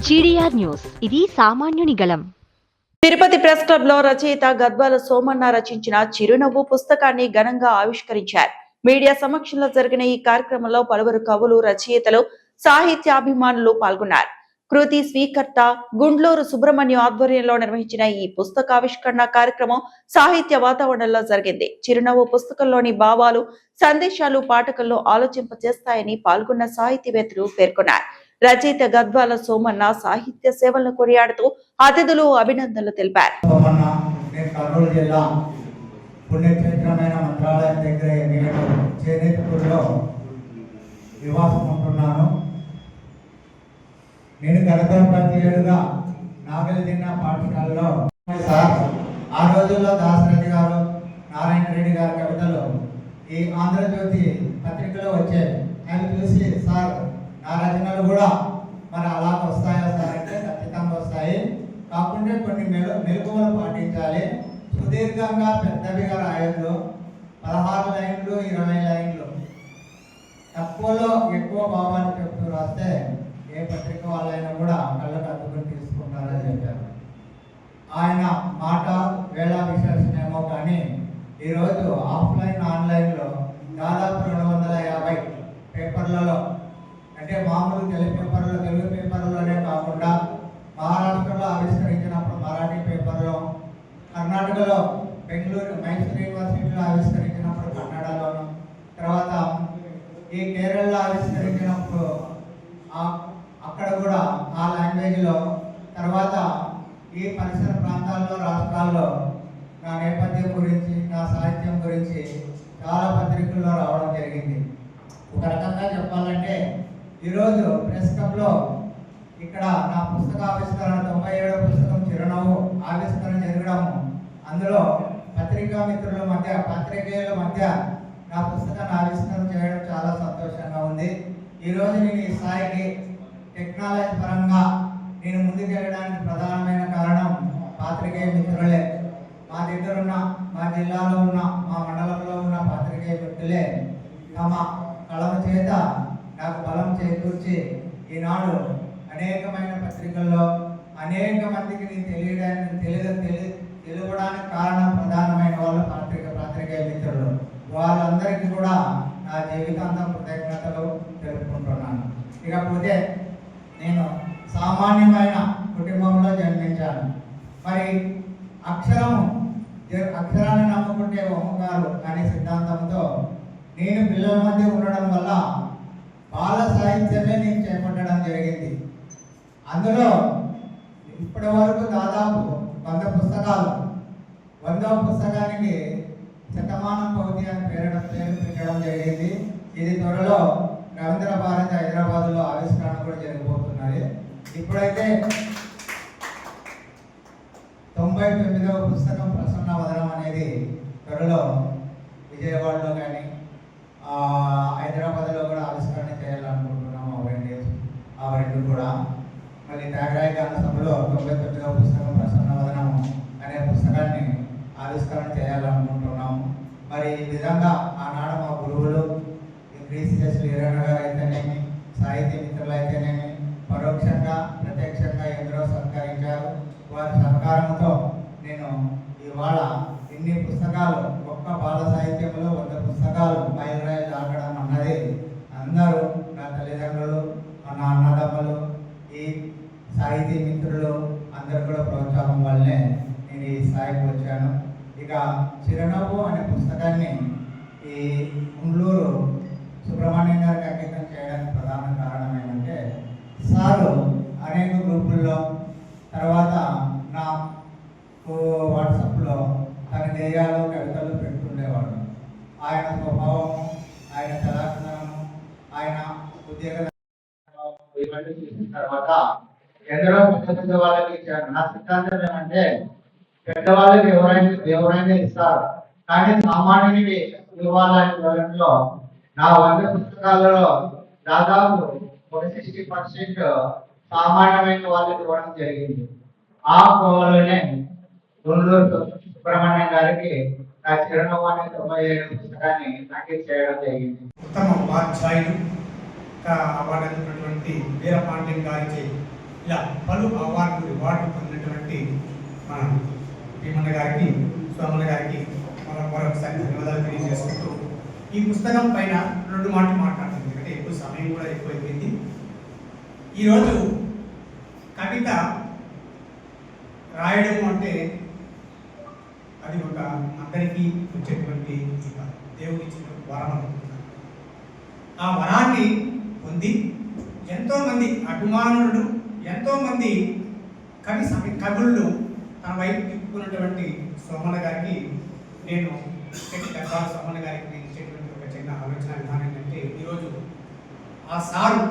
GDR news, ఇది సామాన్యుని గళం. తిరుపతి ప్రెస్ క్లబ్ లో రచయిత గద్వాల సోమన్న రచించిన చిరునవ్వు పుస్తకాన్ని ఘనంగా ఆవిష్కరించారు. మీడియా సమక్షంలో జరిగిన ఈ కార్యక్రమంలో పలువురు కవులు, రచయితలు, సాహిత్యాభిమానులు పాల్గొన్నారు. కృతి స్వీకర్త గుండ్లూరు సుబ్రహ్మణ్యం ఆధ్వర్యంలో నిర్వహించిన ఈ పుస్తకావిష్కరణ కార్యక్రమం సాహిత్య వాతావరణంలో జరిగింది. చిరునవ్వు పుస్తకంలోని భావాలు, సందేశాలు పాఠకుల్లో ఆలోచింపజేస్తాయని పాల్గొన్న సాహితీవేత్తలు పేర్కొన్నారు. రచయిత గద్వాల సోమన్న సాహిత్య సేవలను కొనియాడుతూ అతిథులు అభినందనలు తెలిపారు. పుణ్యక్షేత్రమైన మంత్రాలయం దగ్గర నేను చేనేతపూర్లో నివాసం ఉంటున్నాను. నేను గత 10 ఏళ్ళుగా నాగలిదిన్న పాఠశాలలో సార్ ఆ రోజుల్లో దాసరెడ్డి గారు, నారాయణ రెడ్డి గారి కవితలు ఈ ఆంధ్రజ్యోతి పత్రికలో వచ్చాయి. అవి చూసి సార్ నా రచనలు కూడా మరి అలాగ వస్తాయా సార్ అంటే ఖచ్చితంగా వస్తాయి, కాకుండా కొన్ని మెలకువలు పాటించాలి. సుదీర్ఘంగా పెద్దవిగా రాయొద్దు, 16 లైన్లు 20 లైన్లు తక్కువలో ఎక్కువ భావాన్ని చెప్తూ రాస్తే ఏ పత్రిక వాళ్ళైనా కూడా కళ్ళకు అద్దుకుని తీసుకుంటారని చెప్పారు. ఆయన మాట వేళ విశేషమేమో కానీ ఈరోజు ఆఫ్లైన్ ఆన్లైన్లో దాదాపు 250 పేపర్లలో, అంటే మామూలు తెలుగు పేపర్లలోనే కాకుండా మహారాష్ట్రలో ఆవిష్కరించినప్పుడు మరాఠీ పేపర్లో, కర్ణాటకలో మైసూర్ యూనివర్సిటీలో ఆవిష్కరించినప్పుడు కన్నడలోను, తర్వాత ఈ కేరళలో ఆవిష్కరించినప్పుడు అక్కడ కూడా ఆ లాంగ్వేజ్లో, తర్వాత ఈ పరిసర ప్రాంతాల్లో రాష్ట్రాల్లో నా నేపథ్యం గురించి, నా సాహిత్యం గురించి చాలా పత్రికల్లో రావడం జరిగింది. ఒక రకంగా చెప్పాలంటే ఈరోజు ప్రెస్ క్లబ్లో ఇక్కడ నా పుస్తక ఆవిష్కరణ 97వ పుస్తకం చిరునవ్వు ఆవిష్కరణ జరగడము, అందులో పత్రికా మిత్రుల మధ్య, పాత్రికేయుల మధ్య నా పుస్తకాన్ని ఆవిష్కరణ చేయడం చాలా సంతోషంగా ఉంది. ఈరోజు నేను ఈ స్థాయికి టెక్నాలజీ పరంగా నేను ముందుకెళ్ళడానికి ప్రధానమైన కారణం పాత్రికేయ మిత్రులే. మా దగ్గర ఉన్న, మా జిల్లాలో ఉన్న, మా మండలంలో ఉన్న పాత్రికేయ మిత్రులే తమ కళల చేత నాకు బలం చేకూర్చి ఈనాడు అనేకమైన పత్రికల్లో అనేక మందికి నేను తెలియడానికి కారణం ప్రధానమైన వాళ్ళు పాత్రికేయ మిత్రులు. వాళ్ళందరికీ కూడా నా జీవితాంతం కృతజ్ఞతలు తెలుపుకుంటున్నాను. ఇకపోతే నేను సామాన్యమైన కుటుంబంలో జన్మించాను. మరి అక్షరాన్ని నమ్ముకుంటే ఓంకారు అనే సిద్ధాంతంతో నేను పిల్లల మధ్య ఉండడం వల్ల బాల సాహిత్యమే నేను చేపట్టడం జరిగింది. అందులో ఇప్పటి వరకు దాదాపు 100 పుస్తకాలు, 100వ పుస్తకానికి శతమానం భవతి అని పేరు పెట్టడం జరిగింది. ఇది త్వరలో రవీంద్ర భారతి హైదరాబాద్లో ఆవిష్కరణ కూడా జరిగిపోతున్నది. ఇప్పుడైతే 99వ పుస్తకం ప్రసన్న వదనం అనేది త్వరలో విజయవాడలో కానీ హైదరాబాద్లో కూడా ఆవిష్కరణ చేయాలనుకుంటున్నాము. ఆ రెండు కూడా మళ్ళీ త్యాగరాయ గాన సభలో 99వ పుస్తకం ప్రసన్న వదనం అనే పుస్తకాన్ని ఆవిష్కరణ చేయాలనుకుంటున్నాము. మరి ఈ విధంగా ఆనాడు మా గురువులు క్రీసిఎస్ వీరన్న గారు అయితేనేమి, సాహితీ మిత్రులు అయితేనేమి పరోక్షంగా ప్రత్యక్షంగా ఎందరో సహకరించారు. వారి సహకారంతో నేను ఇవాళ ఇన్ని పుస్తకాలు, ఒక్క బాల సాహిత్యంలో 100 పుస్తకాలు మైలురాయి దాటడం అన్నది అందరూ, నా తల్లిదండ్రులు, నా అన్నదమ్ములు, ఈ సాహితీ మిత్రులు అందరూ కూడా ప్రోత్సాహం వల్లనే నేను ఈ స్థాయికి వచ్చాను. ఇక చిరునవ్వు అనే పుస్తకాన్ని ఈ గుండ్లూరు సుబ్రహ్మణ్యం గారికి అంకితం చేయడానికి ప్రధాన కారణం ఏంటంటే సారు అనేక గ్రూపుల్లో, తర్వాత నాకు వాట్సాప్లో తన గేయాలు, కవితలు పెడుతుండేవాడు. ఆయన స్వభావము, ఆయన కళాక్షణము, ఆయన ఉద్యోగ ఇవన్నీ చేసిన తర్వాత ఎందరో పెద్ద వాళ్ళకి ఇచ్చాను. నా సిద్ధాంతం ఏమంటే పెద్దవాళ్ళకి ఎవరైనా ఇస్తారు, కానీ సామాన్యునికి ఇవ్వాలనే ధోరణిలో నా 100 పుస్తకాలలో దాదాపు 60% సామాన్యమైన వాళ్ళకి ఇవ్వడం జరిగింది. ఆ కోవలోనే గుండ్లూరు సుబ్రహ్మణ్యం గారికి నా చిరునవ్వు అనే 97 పుస్తకాన్ని అంకితం చేయడం జరిగింది. ఉత్తమ ఉపాధ్యాయులు అవార్డు అందుకున్నటువంటి వీరపాండ్యం గారికి ఇలా పలు రివార్డులు పొందినటువంటి మన భీమన్న గారికి, సోమన్న గారికి మరొకసారి ధన్యవాదాలు తెలియజేసుకుంటూ ఈ పుస్తకం పైన 2 మాటలు మాట్లాడుతుంది. ఎందుకంటే ఎక్కువ సమయం కూడా ఎక్కువైపోయింది. ఈరోజు కవిత రాయడం అంటే అది ఒక అందరికీ వచ్చేటువంటి దేవుడి ఇచ్చిన వరం అనుకుంటున్నాను. ఆ వరాన్ని పొంది ఎంతోమంది అభిమానులు, ఎంతోమంది కవులు తన వైపు తిప్పుకున్నటువంటి సోమన్న గారికి నేను సోమన్న గారికి నేను ఇచ్చేటువంటి ఒక చిన్న ఆలోచన విధానం ఏంటంటే, ఈరోజు ఆ సారు